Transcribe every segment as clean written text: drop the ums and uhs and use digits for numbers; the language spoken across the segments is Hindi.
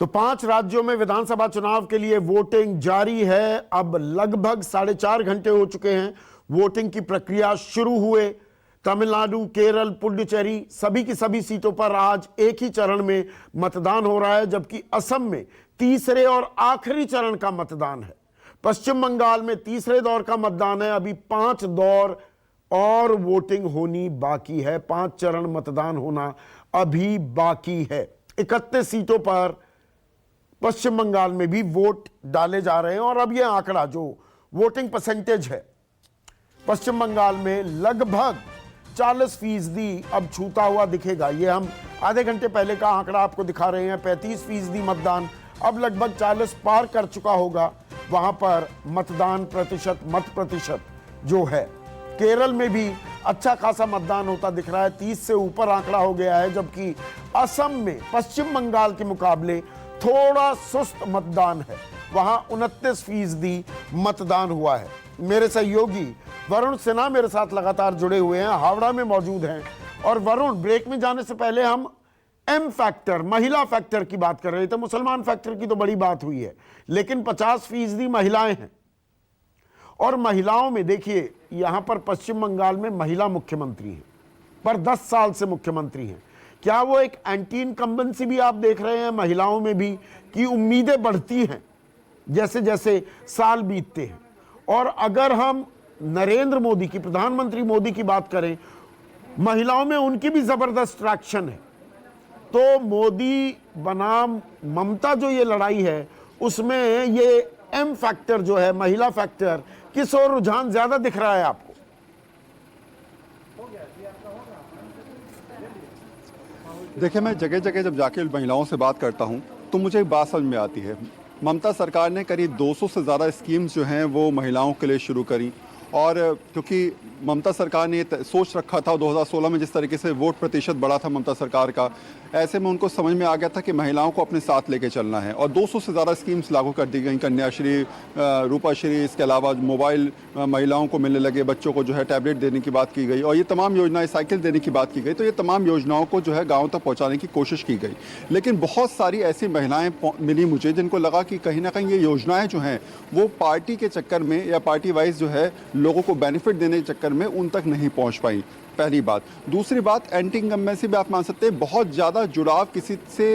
तो 5 राज्यों में विधानसभा चुनाव के लिए वोटिंग जारी है। अब लगभग 4.5 घंटे हो चुके हैं वोटिंग की प्रक्रिया शुरू हुए। तमिलनाडु, केरल, पुडुचेरी सभी की सभी सीटों पर आज एक ही चरण में मतदान हो रहा है, जबकि असम में तीसरे और आखिरी चरण का मतदान है। पश्चिम बंगाल में तीसरे दौर का मतदान है। अभी 5 दौर और वोटिंग होनी बाकी है। 5 चरण मतदान होना अभी बाकी है। 31 सीटों पर पश्चिम बंगाल में भी वोट डाले जा रहे हैं और अब यह आंकड़ा जो वोटिंग परसेंटेज है पश्चिम बंगाल में लगभग 40% अब छूता हुआ दिखेगा। यह हम आधे घंटे पहले का आंकड़ा आपको दिखा रहे हैं। 35% मतदान अब लगभग 40 पार कर चुका होगा। वहां पर मतदान प्रतिशत, मत प्रतिशत जो है केरल में भी अच्छा खासा मतदान होता दिख रहा है। 30 से ऊपर आंकड़ा हो गया है, जबकि असम में पश्चिम बंगाल के मुकाबले थोड़ा सुस्त मतदान है। वहां 29% मतदान हुआ है। मेरे सहयोगी वरुण सिन्हा मेरे साथ लगातार जुड़े हुए हैं, हावड़ा में मौजूद हैं। और वरुण, ब्रेक में जाने से पहले हम एम फैक्टर, महिला फैक्टर की बात कर रहे थे। मुसलमान फैक्टर की तो बड़ी बात हुई है, लेकिन 50% महिलाएं हैं। और महिलाओं में देखिए, यहां पर पश्चिम बंगाल में महिला मुख्यमंत्री हैं, पर 10 साल से मुख्यमंत्री हैं। क्या वो एक एंटी इनकम्बेंसी भी आप देख रहे हैं महिलाओं में भी, कि उम्मीदें बढ़ती हैं जैसे जैसे साल बीतते हैं? और अगर हम नरेंद्र मोदी की, प्रधानमंत्री मोदी की बात करें, महिलाओं में उनकी भी जबरदस्त ट्रैक्शन है। तो मोदी बनाम ममता जो ये लड़ाई है, उसमें ये एम फैक्टर जो है, महिला फैक्टर, किस और रुझान ज्यादा दिख रहा है आपको? देखिए, मैं जगह जगह जब जाके महिलाओं से बात करता हूं तो मुझे एक बात समझ में आती है। ममता सरकार ने करीब 200 से ज़्यादा स्कीम्स जो हैं वो महिलाओं के लिए शुरू करी। और क्योंकि ममता सरकार ने सोच रखा था 2016 में जिस तरीके से वोट प्रतिशत बढ़ा था ममता सरकार का, ऐसे में उनको समझ में आ गया था कि महिलाओं को अपने साथ लेके चलना है। और 200 से ज़्यादा स्कीम्स लागू कर दी गई, कन्याश्री, रूपाश्री, इसके अलावा मोबाइल महिलाओं को मिलने लगे, बच्चों को जो है टैबलेट देने की बात की गई, और ये तमाम योजनाएं, साइकिल देने की बात की गई। तो ये तमाम योजनाओं को जो है गाँव तक पहुँचाने की कोशिश की गई। लेकिन बहुत सारी ऐसी महिलाएँ मिली मुझे जिनको लगा कि कहीं ना कहीं ये योजनाएँ जो हैं वो पार्टी के चक्कर में या पार्टी वाइज जो है लोगों को बेनिफिट देने के चक्कर में उन तक नहीं पहुंच पाई। पहली बात। दूसरी बात, एंटी इनकम्बेंसी भी आप मान सकते हैं। बहुत ज़्यादा जुड़ाव किसी से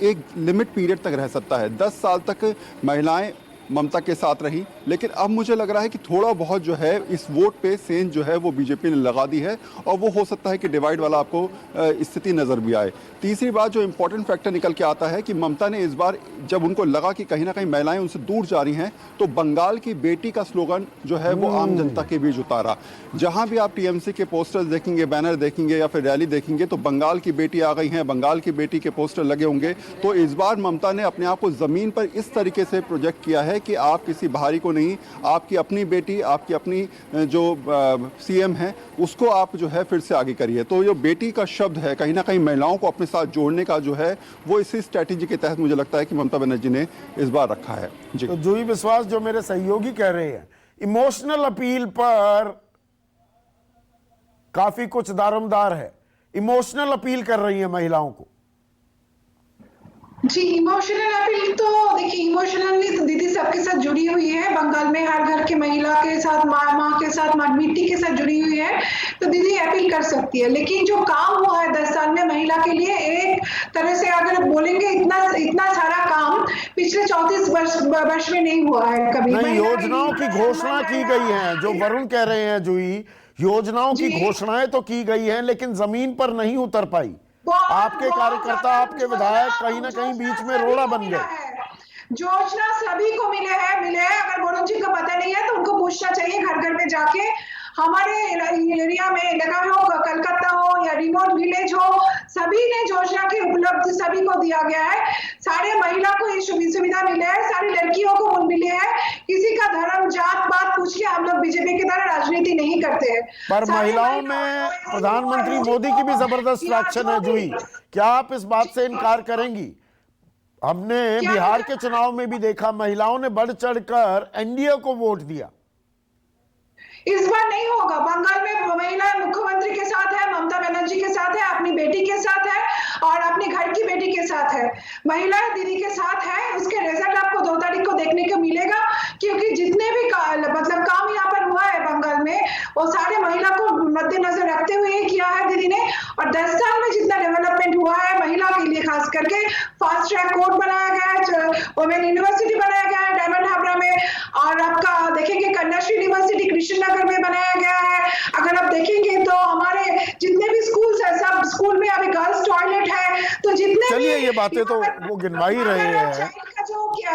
एक लिमिट पीरियड तक रह सकता है। 10 साल तक महिलाएं ममता के साथ रही, लेकिन अब मुझे लग रहा है कि थोड़ा बहुत जो है इस वोट पे सेंध जो है वो बीजेपी ने लगा दी है, और वो हो सकता है कि डिवाइड वाला आपको स्थिति नज़र भी आए। तीसरी बात जो इंपॉर्टेंट फैक्टर निकल के आता है कि ममता ने इस बार, जब उनको लगा कि कहीं ना कहीं महिलाएं उनसे दूर जा रही हैं, तो बंगाल की बेटी का स्लोगन जो है वो आम जनता के बीच उतारा। जहाँ भी आप टीएमसी के पोस्टर्स देखेंगे, बैनर देखेंगे या फिर रैली देखेंगे, तो बंगाल की बेटी आ गई हैं, बंगाल की बेटी के पोस्टर लगे होंगे। तो इस बार ममता ने अपने आप को ज़मीन पर इस तरीके से प्रोजेक्ट किया है कि आप किसी बाहरी को नहीं, आपकी अपनी बेटी, आपकी अपनी जो सीएम है, उसको आप जो है फिर से आगे करिए। तो ये बेटी का शब्द है कहीं ना कहीं महिलाओं को अपने साथ जोड़ने का जो है वो इसी स्ट्रैटेजी के तहत मुझे लगता है कि ममता बनर्जी ने इस बार रखा है। जी। तो जूही विश्वास, जो मेरे सहयोगी कह रहे हैं, इमोशनल अपील पर काफी कुछ दारोमदार है। इमोशनल अपील कर रही है महिलाओं को। जी, इमोशनल अपील तो देखिए, इमोशनली तो दीदी सबके साथ जुड़ी हुई है। बंगाल में हर घर की महिला के साथ, माँ के साथ, बेटी के साथ जुड़ी हुई है, तो दीदी अपील कर सकती है। लेकिन जो काम हुआ है 10 साल में महिला के लिए, एक तरह से अगर बोलेंगे, इतना सारा काम पिछले 34 वर्ष में नहीं हुआ है कभी। नहीं, योजनाओं की घोषणा की गई है, जो वरुण कह रहे हैं जूही, योजनाओं की घोषणाएं तो की गई हैं, लेकिन जमीन पर नहीं उतर पाई। आपके कार्यकर्ता, आपके विधायक कहीं ना कहीं बीच में रोड़ा बन गए। योजना सभी को मिले हैं। अगर वरुण जी को पता नहीं है तो उनको पूछना चाहिए घर घर में जाके। हमारे एरिया में, लगा हो, कलकत्ता हो या रिमोट विलेज हो, सभी ने योजना की उपलब्ध सभी को दिया गया है। सारे महिला को ये सुविधा मिले है, सारी लड़कियों को मिले है। किसी का धर्म, जात पात पूछ के हम लोग बीजेपी की तरह राजनीति नहीं करते हैं। पर महिलाओं में प्रधानमंत्री मोदी की भी जबरदस्त ट्रैक्शन है जूही। क्या आप इस बात से इनकार करेंगी? हमने बिहार के चुनाव में भी देखा, महिलाओं ने बढ़ चढ़कर एनडीए को वोट दिया। इस बार नहीं होगा। बंगाल में महिला मुख्यमंत्री के साथ है, ममता बनर्जी के साथ है, अपनी बेटी के साथ है और अपने घर की बेटी के साथ है। महिला दीदी के साथ है, उसके रिजल्ट आपको 2 तारीख को देखने को मिलेगा, क्योंकि जितने भी मतलब काम यहाँ पर हुआ है बंगाल में, वो सारे महिला को मद्देनजर रखते हुए ही किया है दीदी ने। और 10 साल में जितना डेवलपमेंट हुआ है महिला के लिए, खास करके फास्ट ट्रैक कोर्ट बनाया गया है, वुमेन यूनिवर्सिटी बनाया गया है डायमंड हावड़ा में, और आपका देखेंगे कन्याश्री यूनिवर्सिटी कृष्णनगर में बनाया गया है। अगर आप देखेंगे तो हमारे जितने भी स्कूल्स है, सब स्कूल में अभी गर्ल्स टॉयलेट है। तो जितने चलिए भी ये बातें तो वो गिनवा ही रहे हैं।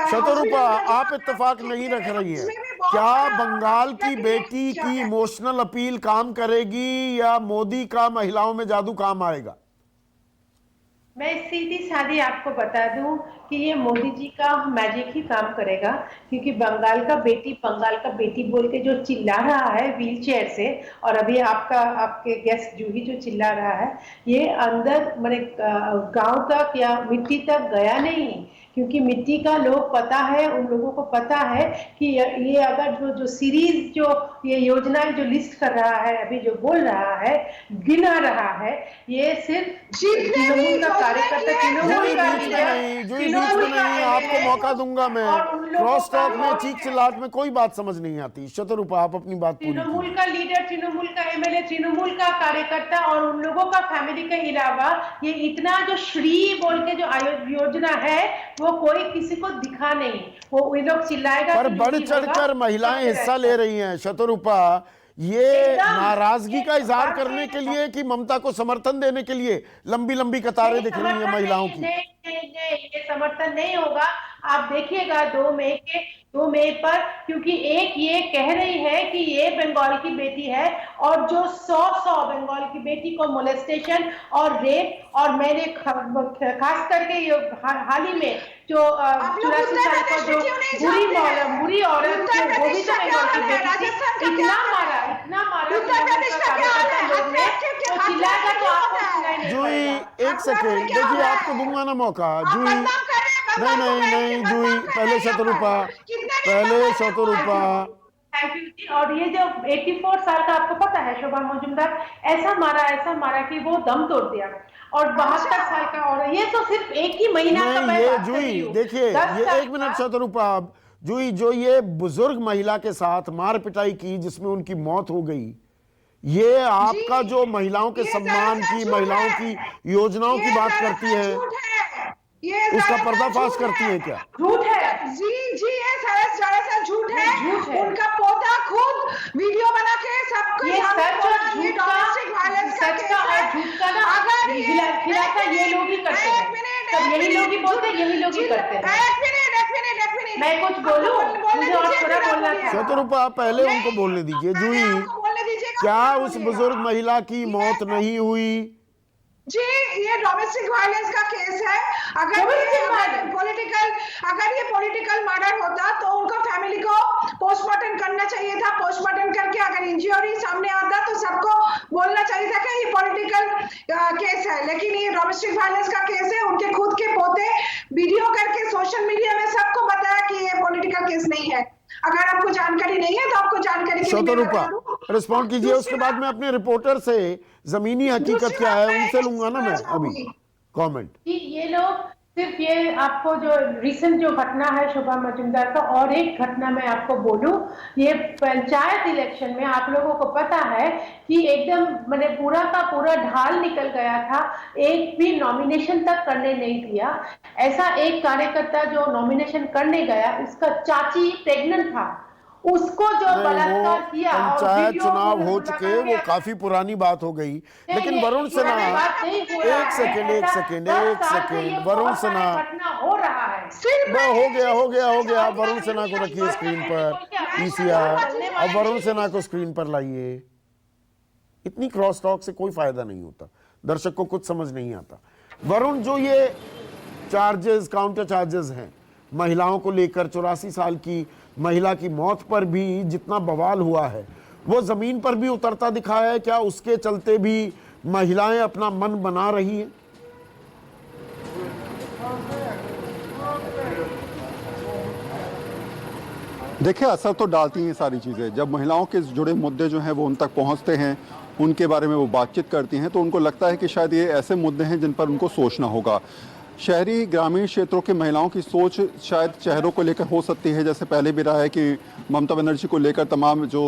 शतरूपा, आप हॉस्पिटल इत्तेफाक नहीं रख रही हैं, उसमें भी बहुत क्या बड़ा बंगाल की मतलब बेटी क्या की है? इमोशनल अपील काम करेगी या मोदी का महिलाओं में जादू काम आएगा? मैं सीधी सादी आपको बता दूं कि ये मोदी जी का मैजिक ही काम करेगा, क्योंकि बंगाल का बेटी बोल के जो चिल्ला रहा है व्हील चेयर से, और अभी आपके गेस्ट जूही जो चिल्ला रहा है, ये अंदर मैंने गांव तक या मिट्टी तक गया नहीं, क्योंकि मिट्टी का लोग पता है, उन लोगों को पता है कि ये अगर जो सीरीज जो ये योजनाएं जो लिस्ट कर रहा है, अभी जो बोल रहा है, गिना रहा है, ये सिर्फ तृणमूल का कार्यकर्ता, तृणमूल का नहीं, आपको मौका दूंगा मैं। क्रॉस टॉक में चीख चिल्लाहट में कोई बात समझ नहीं आती। शतरूपा, आप अपनी बात पूरी तृणमूल का लीडर, तृणमूल का एमएलए, तृणमूल का कार्यकर्ता और उन लोगों का फैमिली के अलावा ये इतना जो श्री बोल के जो योजना है वो कोई किसी को दिखा नहीं। वो ये लोग चिल्लाएगा पर बढ़ चढ़कर महिलाएं हिस्सा ले रही हैं। शतरूपा, ये नाराजगी का इजहार करने के लिए कि ममता को समर्थन देने के लिए लंबी लंबी कतारें दिख रही हैं महिलाओं की? नहीं, ये समर्थन नहीं होगा। आप देखिएगा 2 मई पर, क्योंकि एक ये कह रही है कि ये बंगाल की बेटी है, और जो 100 बंगाल की बेटी को मोलेस्टेशन और रेप, और मैंने खास करके हाल ही में जो 84 साल का जो बुरी औरत जो गोविंदा बंगाल की बेटी थी, इतना मारा चिल्लाएगा तो आपको जूही, एक सेकेंड, देखिए आपको दूंगा ना मौका। जूही, नहीं जूही, पहले शतरूपा। थैंक यू जी। और ये जो 84 साल का, आपको पता है शोभा मजुमदार, ऐसा मारा कि वो दम तोड़ दिया, और 72 साल का, और ये तो सिर्फ एक ही महीना का मैं ये बात कर जूही रही हूँ। देखिए, ये 1 मिनट शतरूपा। जूही, जो ये बुजुर्ग महिला के साथ मार पिटाई की जिसमें उनकी मौत हो गई, ये आपका जो महिलाओं के सम्मान की, महिलाओं की योजनाओं की बात करती है, उसका पर्दाफाश करती है क्या? झूठ है जी, ये सरासर झूठ है। उनका पोता खुद वीडियो बना के सबको ये सच और झूठ का, सच का और झूठ का ना खिलाफा ये लोग ही करते हैं। सब यही लोग ही बोलते हैं, यही लोग ही करते हैं। एक मिनट मैं कुछ बोलूं? मुझे और थोड़ा बोलना था। शतरूपा, पहले उनको बोलने दीजिए। जूही, क्या उस बुजुर्ग महिला की मौत नहीं हुई? जी, ये डोमेस्टिक वायलेंस का केस है। अगर ये पॉलिटिकल मर्डर होता तो उनका फैमिली को पोस्टमार्टम करना चाहिए था। पोस्टमार्टम करके अगर इंजरी सामने आता तो सबको बोलना चाहिए था कि ये पॉलिटिकल केस है, लेकिन ये डोमेस्टिक वायलेंस का केस है। उनके खुद के पोते वीडियो करके सोशल मीडिया में सबको बताया कि ये पॉलिटिकल केस नहीं है। अगर आपको जानकारी नहीं है तो आपको जानकारी के लिए शतरूपा, रिस्पॉन्ड कीजिए, उसके बाद मैं अपने रिपोर्टर से जमीनी हकीकत क्या है उनसे लूंगा ना मैं अभी कमेंट। ये लोग सिर्फ ये आपको जो रिसेंट जो घटना है शोभा मजुमदार का, और एक घटना मैं आपको बोलूं, ये पंचायत इलेक्शन में आप लोगों को पता है कि एकदम मैंने पूरा का पूरा ढाल निकल गया था, एक भी नॉमिनेशन तक करने नहीं दिया। ऐसा एक कार्यकर्ता जो नॉमिनेशन करने गया, उसका चाची प्रेग्नेंट था, उसको जो बलात्कार किया, पंचायत चुनाव हो चुके, वो काफी पुरानी बात हो गई। लेकिन वरुण सिन्हा, एक सेकेंड, वरुण सिन्हा, हो रहा है, हो गया। वरुण सिन्हा को रखिए स्क्रीन पर, पीसीआर, और वरुण सिन्हा को स्क्रीन पर लाइए। इतनी क्रॉस टॉक से कोई फायदा नहीं होता, दर्शक को कुछ समझ नहीं आता। वरुण, जो ये चार्जेस, काउंटर चार्जेस हैं महिलाओं को लेकर, 84 साल की महिला की मौत पर भी जितना बवाल हुआ है, वो जमीन पर भी उतरता दिखा है क्या? उसके चलते भी महिलाएं अपना मन बना रही हैं? देखिए, असर तो डालती हैं सारी चीज़ें। जब महिलाओं के जुड़े मुद्दे जो हैं वो उन तक पहुंचते हैं, उनके बारे में वो बातचीत करती हैं, तो उनको लगता है कि शायद ये ऐसे मुद्दे हैं जिन पर उनको सोचना होगा। शहरी ग्रामीण क्षेत्रों के महिलाओं की सोच शायद चेहरों को लेकर हो सकती है, जैसे पहले भी रहा है कि ममता बनर्जी को लेकर तमाम जो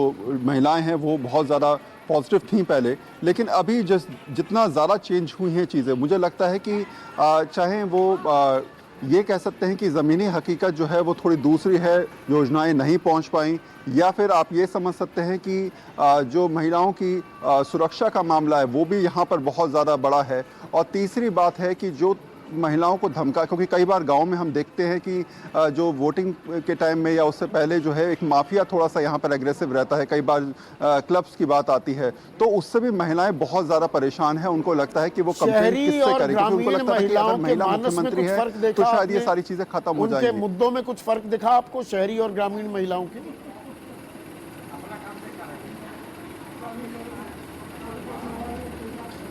महिलाएं हैं वो बहुत ज़्यादा पॉजिटिव थी पहले, लेकिन अभी जितना ज़्यादा चेंज हुई हैं चीज़ें, मुझे लगता है कि चाहे वो ये कह सकते हैं कि ज़मीनी हकीकत जो है वो थोड़ी दूसरी है, योजनाएं नहीं पहुंच पाई, या फिर आप ये समझ सकते हैं कि जो महिलाओं की सुरक्षा का मामला है वो भी यहाँ पर बहुत ज़्यादा बड़ा है। और तीसरी बात है कि जो महिलाओं को धमका, क्योंकि कई बार गांव में हम देखते हैं कि जो वोटिंग के टाइम में या उससे पहले जो है एक माफिया थोड़ा सा यहाँ पर एग्रेसिव रहता है, कई बार क्लब्स की बात आती है, तो उससे भी महिलाएं बहुत ज़्यादा परेशान हैं। उनको लगता है कि वो कंप्लेंट किससे करें, क्योंकि उनको लगता है कि अगर महिला मुख्यमंत्री है तो शायद ये सारी चीज़ें खत्म हो जाएंगी। उनके मुद्दों में कुछ फर्क दिखा आपको शहरी और ग्रामीण महिलाओं के?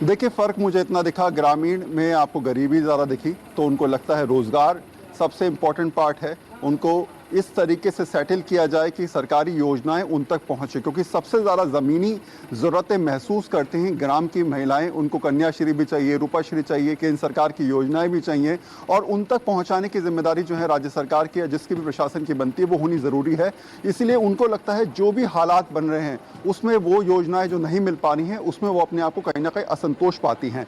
देखिए, फ़र्क मुझे इतना दिखा, ग्रामीण में आपको गरीबी ज़्यादा दिखी, तो उनको लगता है रोज़गार सबसे इम्पॉर्टेंट पार्ट है, उनको इस तरीके से सेटल किया जाए कि सरकारी योजनाएं उन तक पहुंचे, क्योंकि सबसे ज़्यादा ज़मीनी ज़रूरतें महसूस करती हैं ग्राम की महिलाएं। उनको कन्याश्री भी चाहिए, रूपाश्री चाहिए, केंद्र सरकार की योजनाएं भी चाहिए, और उन तक पहुंचाने की जिम्मेदारी जो है राज्य सरकार की है, जिसकी भी प्रशासन की बनती है, वो होनी ज़रूरी है। इसलिए उनको लगता है जो भी हालात बन रहे हैं उसमें वो योजनाएँ जो नहीं मिल पा रही हैं उसमें वो अपने आप को कहीं ना कहीं असंतोष पाती हैं।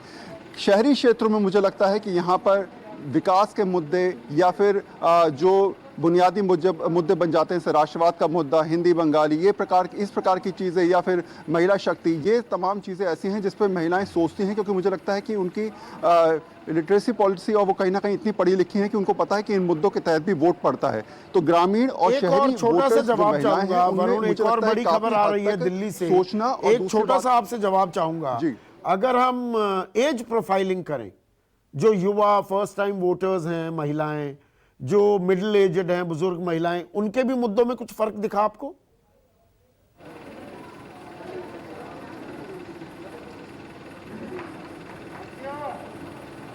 शहरी क्षेत्रों में मुझे लगता है कि यहाँ पर विकास के मुद्दे या फिर जो बुनियादी मुद्दे बन जाते हैं, जैसे राष्ट्रवाद का मुद्दा, हिंदी बंगाली, इस प्रकार की चीज़ें, या फिर महिला शक्ति, ये तमाम चीज़ें ऐसी हैं जिस पर महिलाएं सोचती हैं, क्योंकि मुझे लगता है कि उनकी लिटरेसी पॉलिसी और वो कहीं ना कहीं इतनी पढ़ी लिखी हैं कि उनको पता है कि इन मुद्दों के तहत भी वोट पड़ता है। तो ग्रामीण और शहरी छोटा सा जवाब चाहूंगा वरुण, एक और बड़ी खबर आ रही है दिल्ली से, सोचना, एक छोटा सा आपसे जवाब चाहूंगा। अगर हम एज प्रोफाइलिंग करें, जो युवा फर्स्ट टाइम वोटर्स हैं, महिलाएं जो मिडिल एजड हैं, बुजुर्ग महिलाएं, उनके भी मुद्दों में कुछ फर्क दिखा आपको?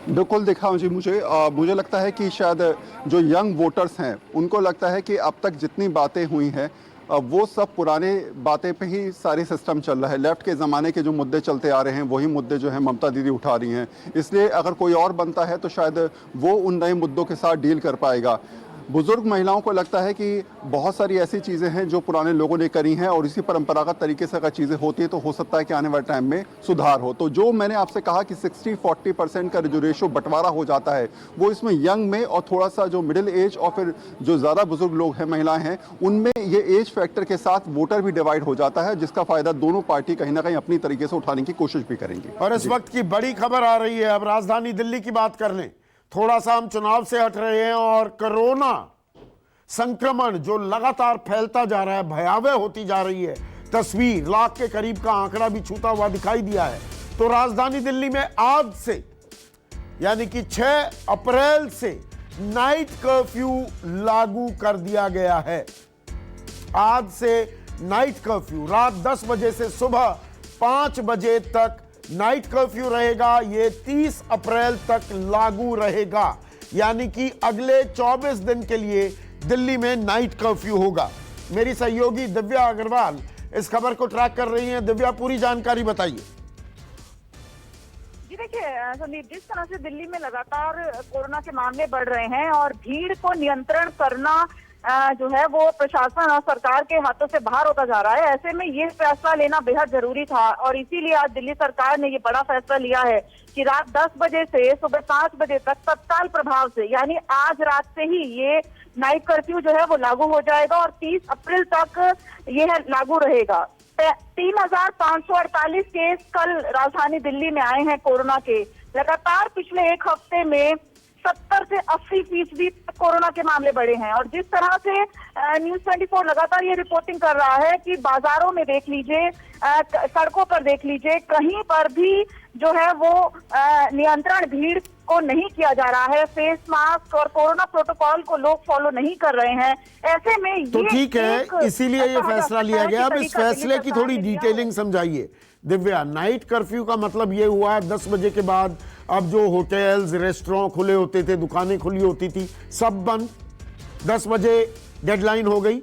बिल्कुल दिखा जी मुझे लगता है कि शायद जो यंग वोटर्स हैं उनको लगता है कि अब तक जितनी बातें हुई हैं वो सब पुराने बातें पे ही सारे सिस्टम चल रहा है। लेफ्ट के ज़माने के जो मुद्दे चलते आ रहे हैं वही मुद्दे जो है ममता दीदी उठा रही हैं। इसलिए अगर कोई और बनता है तो शायद वो उन नए मुद्दों के साथ डील कर पाएगा। बुजुर्ग महिलाओं को लगता है कि बहुत सारी ऐसी चीज़ें हैं जो पुराने लोगों ने करी हैं, और इसी परंपरागत तरीके से अगर चीज़ें होती हैं तो हो सकता है कि आने वाले टाइम में सुधार हो। तो जो मैंने आपसे कहा कि 60-40% का जो रेशो बंटवारा हो जाता है वो इसमें यंग में और थोड़ा सा जो मिडिल एज और फिर जो ज़्यादा बुजुर्ग लोग हैं, महिलाएं हैं, उनमें ये एज फैक्टर के साथ वोटर भी डिवाइड हो जाता है, जिसका फायदा दोनों पार्टी कहीं ना कहीं अपनी तरीके से उठाने की कोशिश भी करेंगी। और इस वक्त की बड़ी खबर आ रही है, अब राजधानी दिल्ली की बात कर लें। थोड़ा सा हम चुनाव से हट रहे हैं और कोरोना संक्रमण जो लगातार फैलता जा रहा है, भयावह होती जा रही है, तस्वीर लाख के करीब का आंकड़ा भी छूता हुआ दिखाई दिया है। तो राजधानी दिल्ली में आज से यानी कि 6 अप्रैल से नाइट कर्फ्यू लागू कर दिया गया है। आज से नाइट कर्फ्यू रात 10 बजे से सुबह 5 बजे तक नाइट कर्फ्यू रहेगा। ये 30 अप्रैल तक लागू रहेगा, यानी कि अगले 24 दिन के लिए दिल्ली में नाइट कर्फ्यू होगा। मेरी सहयोगी दिव्या अग्रवाल इस खबर को ट्रैक कर रही हैं। दिव्या, पूरी जानकारी बताइए। जी देखिए संदीप, जिस तरह से दिल्ली में लगातार कोरोना के मामले बढ़ रहे हैं और भीड़ को नियंत्रण करना जो है वो प्रशासन और सरकार के हाथों से बाहर होता जा रहा है, ऐसे में ये फैसला लेना बेहद जरूरी था। और इसीलिए आज दिल्ली सरकार ने ये बड़ा फैसला लिया है कि रात 10 बजे से सुबह 5 बजे तक तत्काल प्रभाव से, यानी आज रात से ही ये नाइट कर्फ्यू जो है वो लागू हो जाएगा और 30 अप्रैल तक ये लागू रहेगा। 3548 केस कल राजधानी दिल्ली में आए हैं कोरोना के। लगातार पिछले एक हफ्ते में 70 से 80% कोरोना के मामले बढ़े हैं। और जिस तरह से न्यूज़ 24 लगातार ये रिपोर्टिंग कर रहा है कि बाजारों में देख लीजिए, सड़कों पर देख लीजिए, कहीं पर भी जो है वो नियंत्रण भीड़ को नहीं किया जा रहा है। फेस मास्क और कोरोना प्रोटोकॉल को लोग फॉलो नहीं कर रहे हैं। ऐसे में तो ठीक है, इसीलिए ये फैसला लिया गया। अब इस फैसले की थोड़ी डिटेलिंग समझाइए दिव्या। नाइट कर्फ्यू का मतलब ये हुआ 10 बजे के बाद अब जो होटल्स, रेस्टोरेंट खुले होते थे, दुकानें खुली होती थी, सब बंद। 10 बजे डेडलाइन हो गई।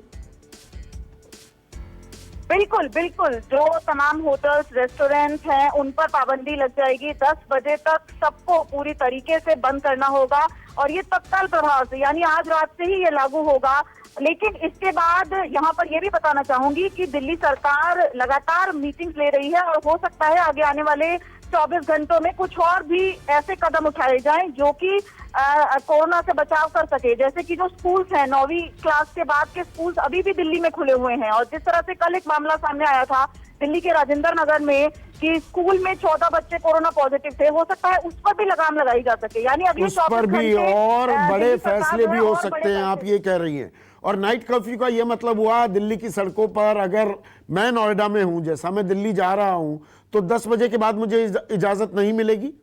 बिल्कुल बिल्कुल, जो तमाम होटल्स रेस्टोरेंट हैं उन पर पाबंदी लग जाएगी। 10 बजे तक सबको पूरी तरीके से बंद करना होगा और ये तत्काल प्रभाव से, यानी आज रात से ही ये लागू होगा। लेकिन इसके बाद यहाँ पर ये भी बताना चाहूंगी कि दिल्ली सरकार लगातार मीटिंग्स ले रही है और हो सकता है आगे आने वाले 24 घंटों में कुछ और भी ऐसे कदम उठाए जाएं जो कि कोरोना से बचाव कर सके। जैसे कि जो स्कूल्स हैं, 9वीं क्लास के बाद के स्कूल्स अभी भी दिल्ली में खुले हुए हैं और जिस तरह से कल एक मामला सामने आया था दिल्ली के राजेंद्र नगर में कि स्कूल में 14 बच्चे कोरोना पॉजिटिव थे, हो सकता है उस पर भी लगाम लगाई जा सके। यानी अगले उस पर भी और बड़े फैसले भी हो सकते हैं, आप ये कह रही हैं। और नाइट कर्फ्यू का ये मतलब हुआ दिल्ली की सड़कों पर, अगर मैं नोएडा में हूं, जैसा मैं दिल्ली जा रहा हूं, तो 10 बजे के बाद मुझे इजाजत नहीं मिलेगी?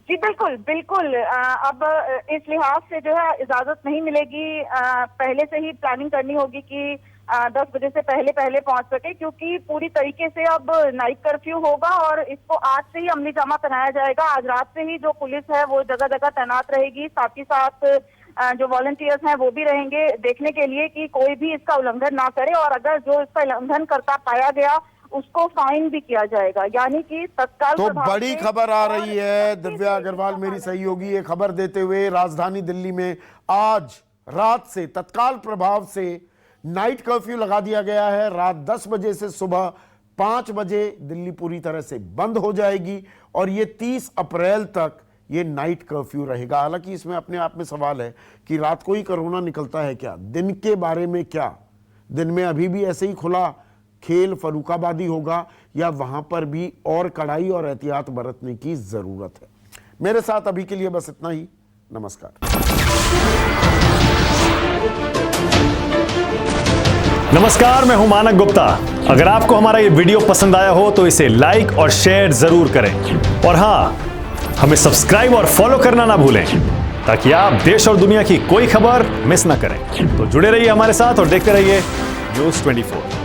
जी बिल्कुल बिल्कुल, अब इस लिहाज से जो है इजाजत नहीं मिलेगी। पहले से ही प्लानिंग करनी होगी कि 10 बजे से पहले पहुंच सके, क्योंकि पूरी तरीके से अब नाइट कर्फ्यू होगा और इसको आज से ही अमली जामा पहनाया जाएगा। आज रात से ही जो पुलिस है वो जगह जगह तैनात रहेगी, साथ ही साथ जो वॉलंटियर्स हैं वो भी रहेंगे देखने के लिए कि कोई भी इसका उल्लंघन ना करे और अगर जो इसका उल्लंघन करता पाया गया उसको फाइन भी किया जाएगा। यानी कि तत्काल तो बड़ी खबर आ रही है, दिव्या अग्रवाल मेरी सहयोगी ये खबर देते हुए, राजधानी दिल्ली में आज रात से तत्काल प्रभाव से नाइट कर्फ्यू लगा दिया गया है। रात 10 बजे से सुबह 5 बजे दिल्ली पूरी तरह से बंद हो जाएगी और ये 30 अप्रैल तक ये नाइट कर्फ्यू रहेगा। हालांकि इसमें अपने आप में सवाल है कि रात को ही कोरोना निकलता है क्या, दिन के बारे में क्या? दिन में अभी भी ऐसे ही खुला खेल फरूखाबादी होगा या वहां पर भी और कड़ाई और एहतियात बरतने की जरूरत है? मेरे साथ अभी के लिए बस इतना ही। नमस्कार। नमस्कार, मैं हूं मानक गुप्ता। अगर आपको हमारा ये वीडियो पसंद आया हो तो इसे लाइक और शेयर जरूर करें और हां, हमें सब्सक्राइब और फॉलो करना ना भूलें ताकि आप देश और दुनिया की कोई खबर मिस ना करें। तो जुड़े रहिए हमारे साथ और देखते रहिए न्यूज़ 24।